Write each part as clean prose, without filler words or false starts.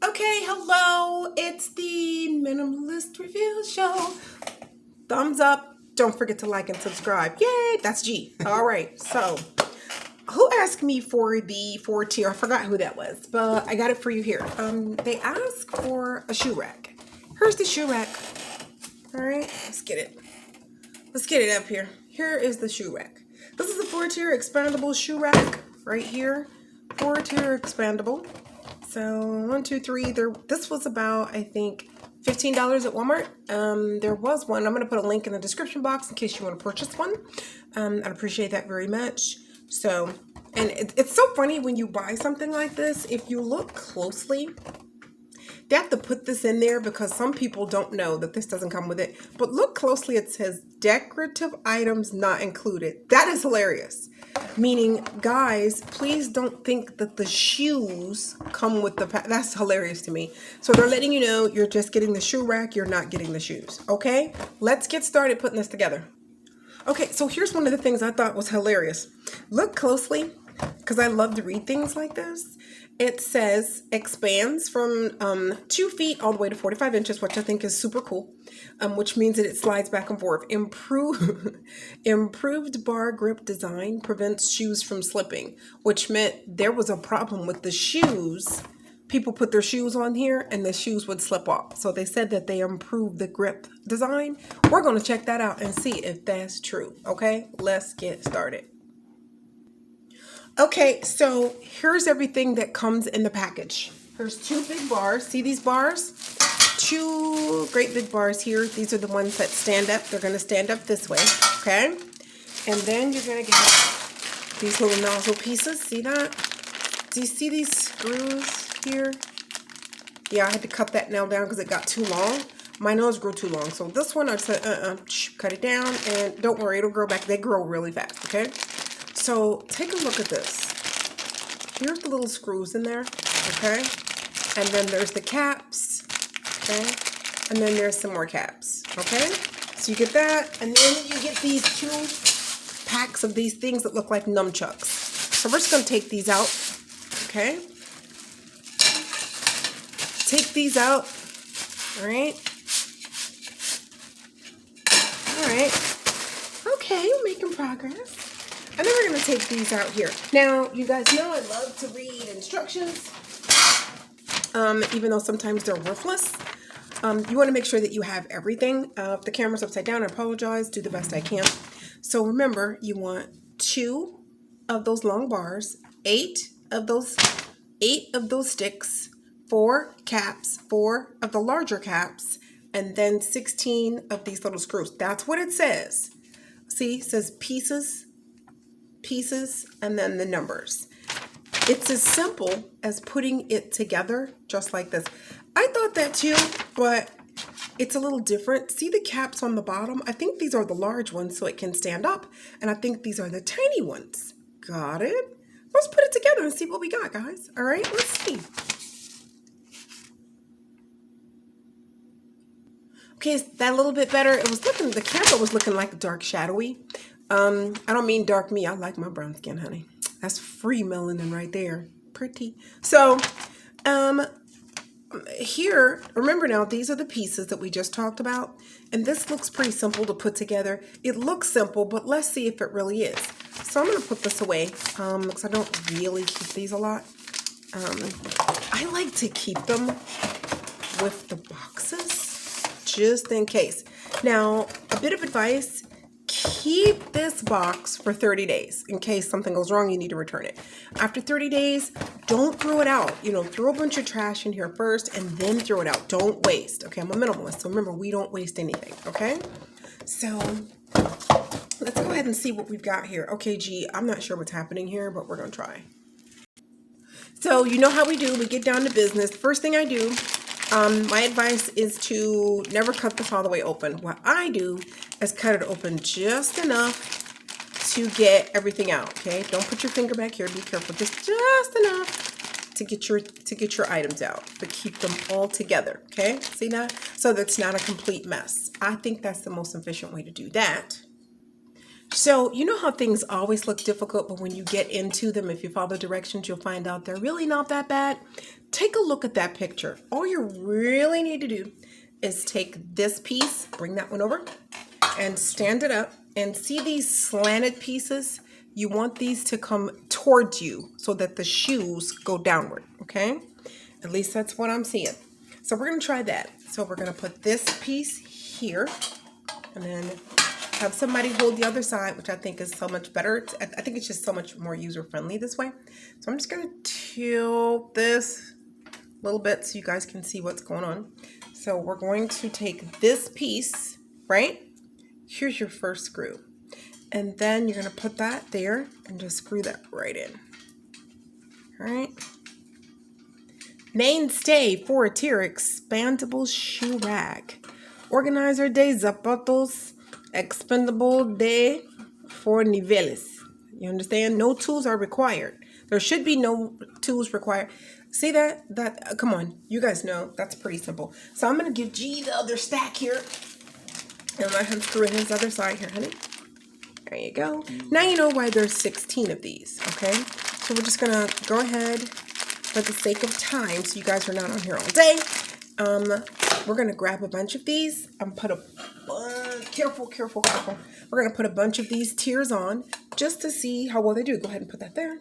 Okay, hello. It's the Minimalist Review Show. Thumbs up. Don't forget to like and subscribe. Yay, that's G. All right. So, who asked me for the 4 tier? I forgot who that was, but I got it for you here. They asked for a shoe rack. Here's the shoe rack. All right, let's get it. Let's get it up here. Here is the shoe rack. This is a 4 tier expandable shoe rack right here. 4 tier expandable. So 1, 2, 3. This was about, I think, $15 at Walmart. There was one. I'm going to put a link in the description box in case you want to purchase one. I'd appreciate that very much. So, and it's so funny when you buy something like this. If you look closely, they have to put this in there because some people don't know that this doesn't come with it. But look closely, it says decorative items not included. That is hilarious. Meaning, guys, please don't think that the shoes come with the that's hilarious to me. So they're letting you know you're just getting the shoe rack, you're not getting the shoes. Okay, let's get started putting this together. Okay, so here's one of the things I thought was hilarious. Look closely, because I love to read things like this. It says expands from 2 feet all the way to 45 inches, which I think is super cool, which means that it slides back and forth. Improved bar grip design prevents shoes from slipping, which meant there was a problem with the shoes. People put their shoes on here and the shoes would slip off. So they said that they improved the grip design. We're going to check that out and see if that's true. Okay, let's get started. Okay, so here's everything that comes in the package. There's 2 big bars. See these bars? 2 great big bars here. These are the ones that stand up. They're going to stand up this way, okay? And then you're going to get these little nozzle pieces. See that? Do you see these screws here? Yeah, I had to cut that nail down because it got too long. My nose grew too long. So this one, I said, cut it down. And don't worry, it'll grow back. They grow really fast, okay? So take a look at this. Here's the little screws in there, okay? And then there's the caps, okay? And then there's some more caps, okay? So you get that, and then you get these 2 packs of these things that look like nunchucks. So we're just gonna take these out, okay? Take these out, all right? All right. Okay, we're making progress. And then we're going to take these out here. Now, you guys know I love to read instructions, even though sometimes they're worthless. You want to make sure that you have everything. If the camera's upside down, I apologize. Do the best I can. So remember, you want 2 of those long bars, 8 of those sticks, 4 caps, 4 of the larger caps, and then 16 of these little screws. That's what it says. See, it says pieces, and then the numbers. It's as simple as putting it together just like this. I thought that too, but it's a little different. See the caps on the bottom? I think these are the large ones so it can stand up, and I think these are the tiny ones. Got it? Let's put it together and see what we got, guys. All right, let's see. Okay, is that a little bit better? It was looking, the camera was looking like dark shadowy. I don't mean dark me. I like my brown skin, honey. That's free melanin right there. Pretty. So, here, remember now, these are the pieces that we just talked about. And this looks pretty simple to put together. It looks simple, but let's see if it really is. So I'm going to put this away because I don't really keep these a lot. I like to keep them with the boxes just in case. Now, a bit of advice. Keep this box for 30 days in case something goes wrong, you need to return it. After 30 days, don't throw it out. You know, throw a bunch of trash in here first and then throw it out. Don't waste. Okay, I'm a minimalist, so remember, we don't waste anything, okay? So let's go ahead and see what we've got here. Okay, G, I'm not sure what's happening here, but we're gonna try. So you know how we do, we get down to business. First thing I do, my advice is to never cut this all the way open. What I do is cut it open just enough to get everything out, okay? Don't put your finger back here, be careful. Just enough to get your items out, but keep them all together, okay? See that? So that's not a complete mess. I think that's the most efficient way to do that. So you know how things always look difficult, but when you get into them, if you follow directions, you'll find out they're really not that bad. take a look at that picture. All you really need to do is take this piece, bring that one over, and stand it up, and see these slanted pieces? You want these to come towards you so that the shoes go downward, okay? At least that's what I'm seeing. So we're gonna try that. So we're gonna put this piece here, and then have somebody hold the other side, which I think is so much better. I think it's just so much more user-friendly this way. So I'm just gonna tilt this a little bit so you guys can see what's going on. So we're going to take this piece, right? Here's your first screw. And then you're gonna put that there and just screw that right in. All right. Mainstay for a tier expandable shoe rack. Organizer de zapatos expandable de for niveles. You understand? No tools are required. There should be no tools required. See that? Come on. You guys know that's pretty simple. So I'm going to give G the other stack here. And let him screw in his other side here, honey. There you go. Now you know why there's 16 of these, okay? So we're just going to go ahead for the sake of time, so you guys are not on here all day. We're going to grab a bunch of these and put a careful. We're going to put a bunch of these tiers on just to see how well they do. Go ahead and put that there.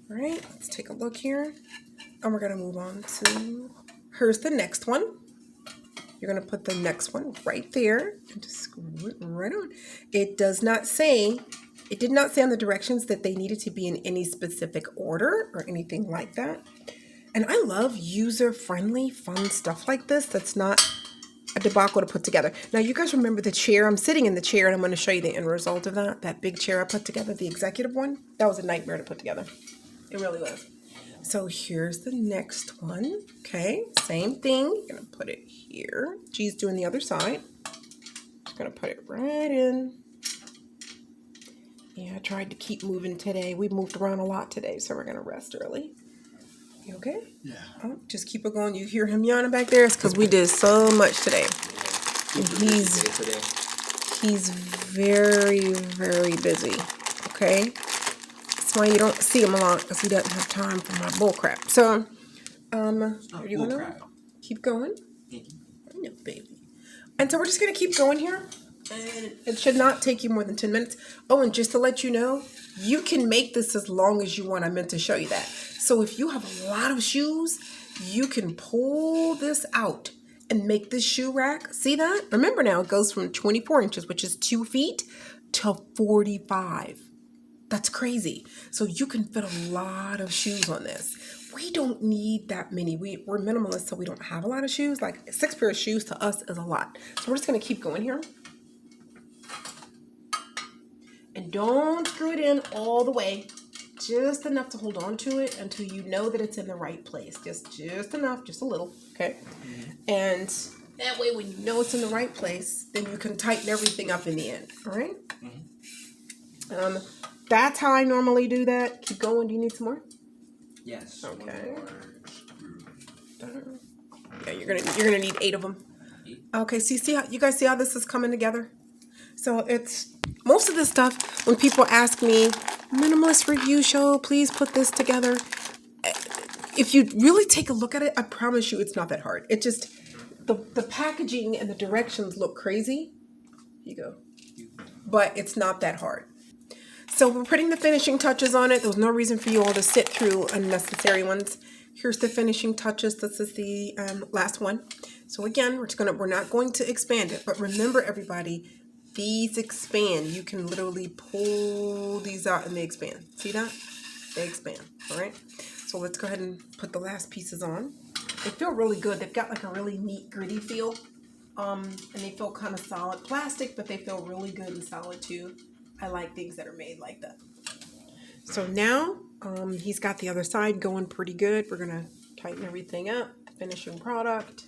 All right, let's take a look here. And we're going to move on to, here's the next one. You're going to put the next one right there and just screw it right on. It did not say on the directions that they needed to be in any specific order or anything like that. And I love user-friendly, fun stuff like this that's not a debacle to put together. Now, you guys remember the chair? I'm sitting in the chair, and I'm going to show you the end result of that. That big chair I put together, the executive one. That was a nightmare to put together. It really was. So here's the next one. Okay, same thing. You're going to put it here. G's doing the other side. Just going to put it right in. Yeah, I tried to keep moving today. We moved around a lot today, so we're going to rest early. You okay? Yeah. Oh, just keep it going. You hear him yawning back there? It's because we did so much today. And he's very, very busy. Okay? That's why you don't see him a lot, because he doesn't have time for my bull crap. So, are you gonna keep going? I know, baby. And so we're just gonna keep going here. And it should not take you more than 10 minutes. Oh, and just to let you know, you can make this as long as you want. I meant to show you that. So if you have a lot of shoes, you can pull this out and make this shoe rack. See that? Remember now, it goes from 24 inches, which is 2 feet, to 45. That's crazy. So you can fit a lot of shoes on this. We don't need that many. We're minimalists, so we don't have a lot of shoes. Like 6 pairs of shoes to us is a lot. So we're just going to keep going here. And don't screw it in all the way. Just enough to hold on to it until you know that it's in the right place. Just enough, just a little, okay? And that way when you know it's in the right place, then you can tighten everything up in the end, all right? That's how I normally do that. Keep going. Do you need some more? Yes. Okay. Yeah, you're gonna need 8 of them. Okay, so you guys see how this is coming together? So it's most of this stuff, when people ask me, minimalist review show, please put this together. If you really take a look at it, I promise you it's not that hard. It just, the packaging and the directions look crazy. Here you go. But it's not that hard. So we're putting the finishing touches on it. There's no reason for you all to sit through unnecessary ones. Here's the finishing touches. This is the last one. So again, we're not going to expand it, but remember everybody, these expand. You can literally pull these out and they expand. See that? They expand. All right. So let's go ahead and put the last pieces on. They feel really good. They've got like a really neat gritty feel. And they feel kind of solid. Plastic, but they feel really good and solid too. I like things that are made like that. So now he's got the other side going pretty good. We're going to tighten everything up. The finishing product.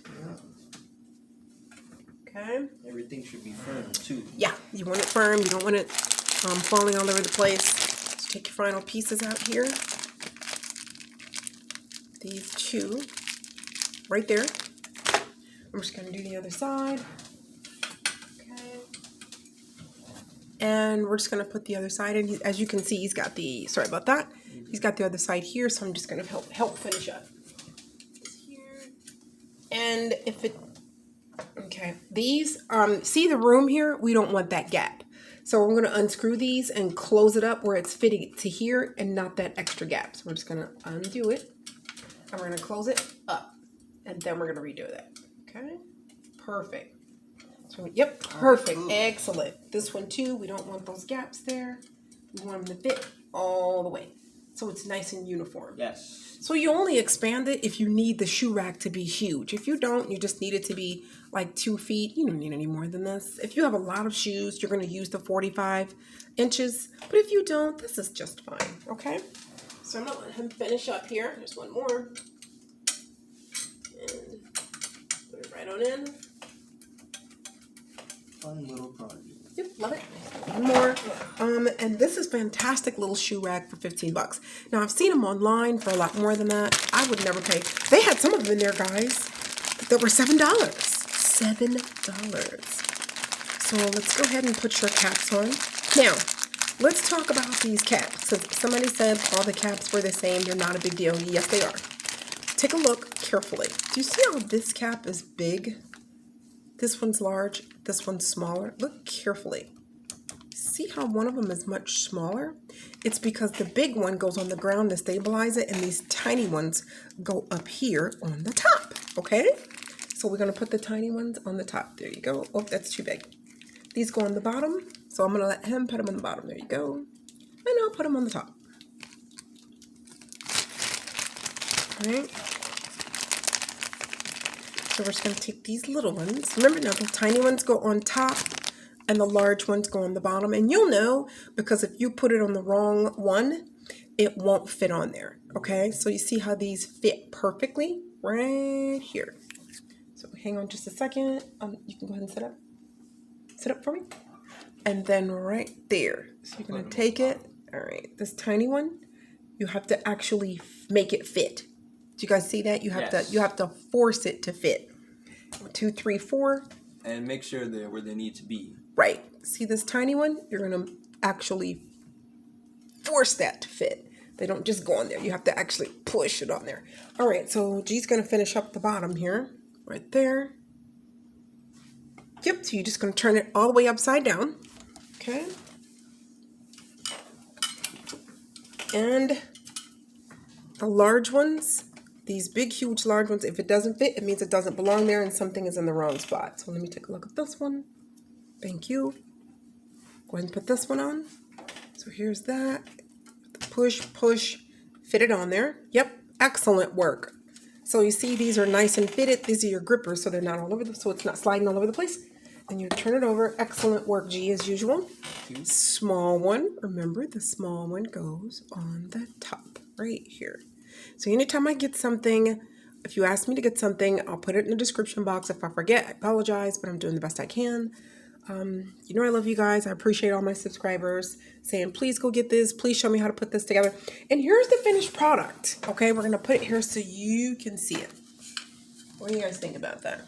Okay. Everything should be firm too. Yeah, you want it firm. You don't want it falling all over the place. Let's take your final pieces out here. These 2 right there. I'm just going to do the other side. Okay. And we're just going to put the other side in. As you can see, he's got the, sorry about that. He's got the other side here, so I'm just gonna help finish up. Here. And if it, okay, these, see the room here? We don't want that gap. So we're gonna unscrew these and close it up where it's fitting to here and not that extra gap. So we're just gonna undo it and we're gonna close it up and then we're gonna redo that. Okay, perfect. So, yep, perfect, excellent. This one too, we don't want those gaps there. We want them to fit all the way. So it's nice and uniform. Yes. So you only expand it if you need the shoe rack to be huge. If you don't, you just need it to be like 2 feet. You don't need any more than this. If you have a lot of shoes, you're going to use the 45 inches. But if you don't, this is just fine, okay? So I'm going to let him finish up here. There's one more. And put it right on in. Fun little project. Yep, love it. One more. And this is fantastic little shoe rack for 15 bucks. Now I've seen them online for a lot more than that. I would never pay. They had some of them in there, guys, that were $7. $7. So let's go ahead and put your caps on. Now, let's talk about these caps. So somebody said all the caps were the same. They're not a big deal. Yes, they are. Take a look carefully. Do you see how this cap is big? This one's large, this one's smaller. Look carefully. See how one of them is much smaller? It's because the big one goes on the ground to stabilize it, and these tiny ones go up here on the top, okay? So we're gonna put the tiny ones on the top. There you go. Oh, that's too big. These go on the bottom, so I'm gonna let him put them on the bottom. There you go. And I'll put them on the top. All right. So we're just going to take these little ones. Remember now, the tiny ones go on top and the large ones go on the bottom. And you'll know because if you put it on the wrong one, it won't fit on there. Okay, so you see how these fit perfectly right here. So hang on just a second. You can go ahead and sit up. Sit up for me. And then right there. So you're going to take it. All right, this tiny one, you have to actually make it fit. Do you guys see that? You have to force it to fit. 2, 3, 4. And make sure they're where they need to be. Right. See this tiny one? You're gonna actually force that to fit. They don't just go on there. You have to actually push it on there. All right. So G's gonna finish up the bottom here, right there. Yep. So you're just gonna turn it all the way upside down. Okay. And the large ones. These big, huge, large ones, if it doesn't fit, it means it doesn't belong there and something is in the wrong spot. So let me take a look at this one. Thank you. Go ahead and put this one on. So here's that. Push, push, fit it on there. Yep, excellent work. So you see these are nice and fitted. These are your grippers, so they're not all over so it's not sliding all over the place. And you turn it over. Excellent work, G, as usual. Small one. Remember, the small one goes on the top right here. So anytime I get something, if you ask me to get something, I'll put it in the description box. If I forget, I apologize, but I'm doing the best I can. You know I love you guys. I appreciate all my subscribers saying, please go get this. Please show me how to put this together. And here's the finished product. Okay, we're going to put it here so you can see it. What do you guys think about that?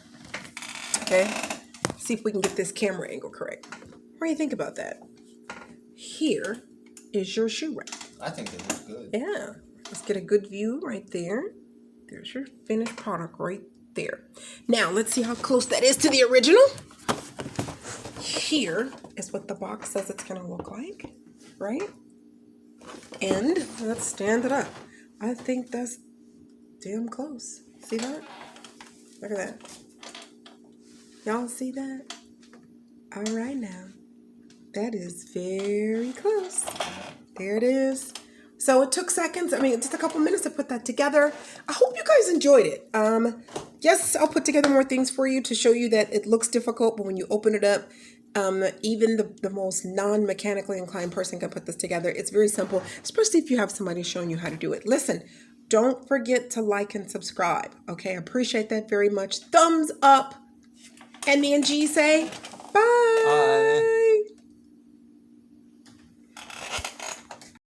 Okay, see if we can get this camera angle correct. What do you think about that? Here is your shoe rack. I think it looks good. Yeah. Let's get a good view right there. There's your finished product right there. Now, let's see how close that is to the original. Here is what the box says it's going to look like, right? And let's stand it up. I think that's damn close. See that? Look at that. Y'all see that? All right now. That is very close. There it is. So it took seconds. I mean, just a couple minutes to put that together. I hope you guys enjoyed it. Yes, I'll put together more things for you to show you that it looks difficult, but when you open it up, even the most non-mechanically inclined person can put this together. It's very simple, especially if you have somebody showing you how to do it. Listen, don't forget to like and subscribe. Okay, I appreciate that very much. Thumbs up. And me and G say bye. Bye.